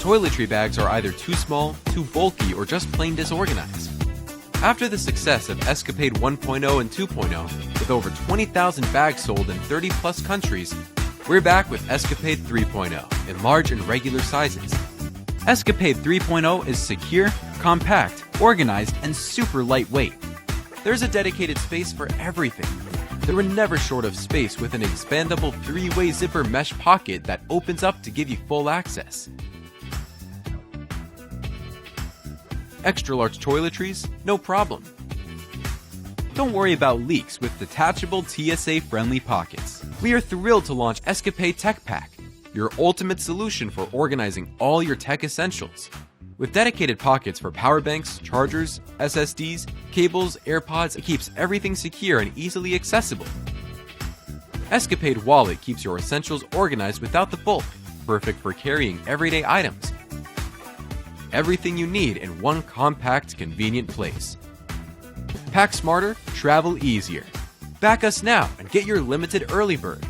Toiletry bags are either too small, too bulky, or just plain disorganized. After the success of Escpade 1.0 and 2.0, with over 20,000 bags sold in 30-plus countries, we're back with Escpade 3.0 in large and regular sizes. Escpade 3.0 is secure, compact, organized, and super lightweight. There's a dedicated space for everything. We're never short of space with an expandable 3-way zipper mesh pocket that opens up to give you full access. Extra large toiletries? No problem. Don't worry about leaks with detachable TSA-friendly pockets. We are thrilled to launch Escpade Tech Pack, your ultimate solution for organizing all your tech essentials. With dedicated pockets for power banks, chargers, SSDs, cables, AirPods, it keeps everything secure and easily accessible. Escpade Wallet keeps your essentials organized without the bulk, perfect for carrying everyday items. Everything you need in one compact, convenient place. Pack smarter, travel easier. Back us now and get your limited early bird.